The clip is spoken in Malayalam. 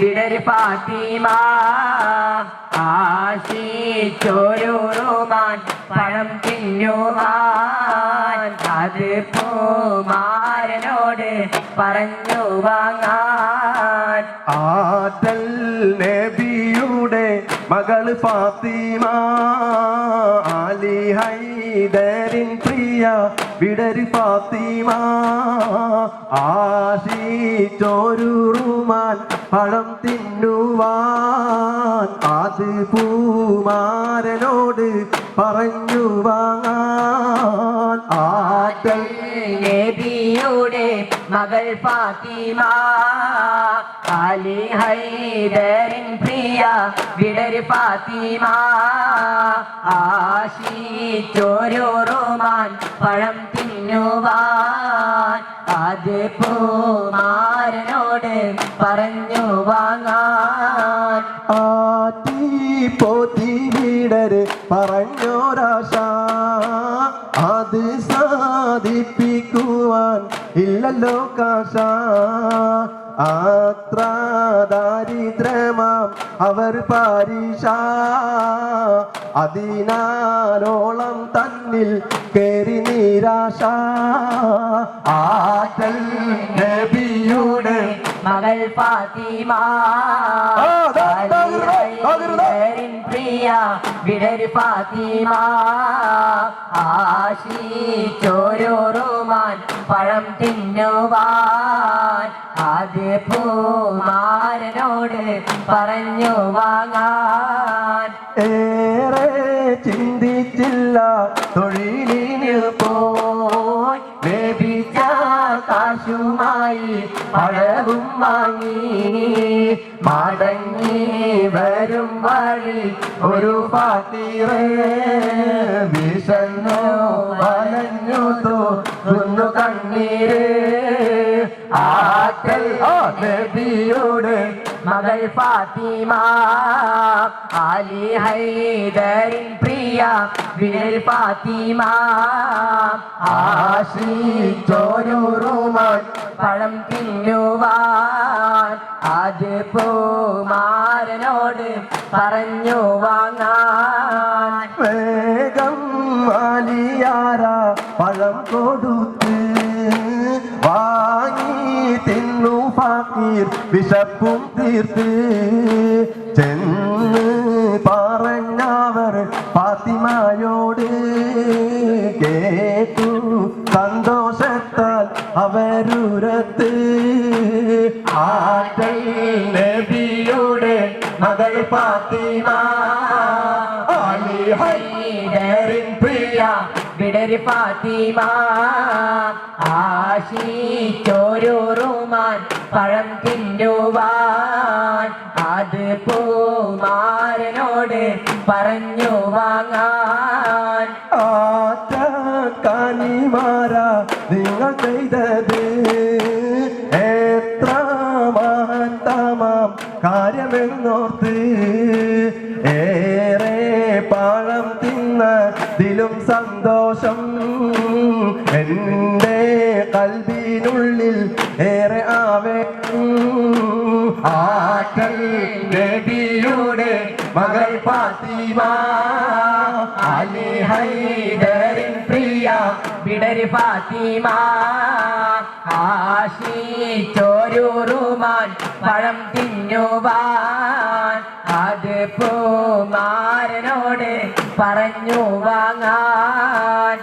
വിടര് ഫാത്തിമ ആശിച്ചൊരു റുമാൻ പഴം തിന്നുവാൻ അത് പൂമാരനോട് പറഞ്ഞു വാങ്ങാൻ ആദൽ നബിയുടെ മകള് ഫാത്തിമ അലി ഹൈദരിൻ പ്രിയ വിടര് ഫാത്തിമ ആശിച്ചൊരു റുമാൻ പഴം തിന്നുവാൻ അത് പൂമാരനോട് പറഞ്ഞു വാങ്ങാൻ ആദൽ നബിയുടെ മകൾ ഫാത്തിമ അലി ഹൈദരിൻ പ്രിയ വിടര് ഫാത്തിമ ആശിച്ചൊരു റുമാൻ പഴം തിന്നുവാൻ അത് പൂമാരനോട് പറഞ്ഞു വാങ്ങാൻ ആറ്റി പോറ്റി വിടര് പറഞ്ഞോരാശ അത് സാധിപ്പിക്കുവാൻ ഇല്ലല്ലോ കാശ അത്ര ദാരിദ്ര്യമാം അവർ പാരിഷ അതിനാലോളം തന്നിൽ കേറി നിരാശ ആദൽ നബിയുടെ മകൾ ഫാത്തിമ പ്രിയ വിടര് ഫാത്തിമ ആശിച്ചൊരു റുമാൻ പഴം തിന്നുവാൻ അത് പൂമാരനോട് പറഞ്ഞു വാങ്ങാൻ ഏറെ ചിന്തിച്ചില്ല തൊഴിലിന് പോയി ലഭിച്ച കാശുമായി പഴവും വാങ്ങി മടങ്ങി വരും വഴി ഒരു ഫാത്തിറെ വിശന്നു വലഞ്ഞു തോന്നു കണ്ണീര് ആക്കൽ നബിയോട് മകൾ ഫാത്തിമ അലി ഹൈദരിൻ പ്രിയ വിടര് ഫാത്തിമ ആശിച്ചൊരു റുമാൻ പഴം തിന്നുവാൻ അത് പൂമാരനോട് പറഞ്ഞു വാങ്ങാൻ വേഗം മാലിയാര പഴം കൊടുത്ത് വാങ്ങി തിന്നു ഫക്കീർ വിശപ്പും തീർത്ത് ചെന്ന് പറഞ്ഞവർ ഫാത്തിമയോട് കേട്ടു സന്തോഷത്താൽ അവരുരത്ത് ആദൽ നബിയുടെ മകൾ ഫാത്തിമ അലി ഹൈദരിൻ പ്രിയ വിടര് ഫാത്തിമ ആശിച്ചൊരു റുമാൻ പഴം തിന്നുവാൻ അത് പൂമാരനോട് പറഞ്ഞു വാങ്ങാൻ ആറ്റ കാനിമാര നിങ്ങൾ ചെയ്തത് എത്ര മഹത്തമാം കാര്യമെന്നോർത്ത് ഏറെ പഴം തിന്നതിലും സന്തോഷം എൻ്റെ കൽബിനുള്ളിൽ ഏറെ ആവേശം ആക്കൽ നബിയുടെ മകൾ ഫാത്തിമ അലി ഹൈദരിൻ പ്രിയ വിടര് ഫാത്തിമ ആശിച്ചൊരു റുമാൻ പഴം തിന്നുവാൻ അത് പൂമാരനോട് പറഞ്ഞു വാങ്ങാൻ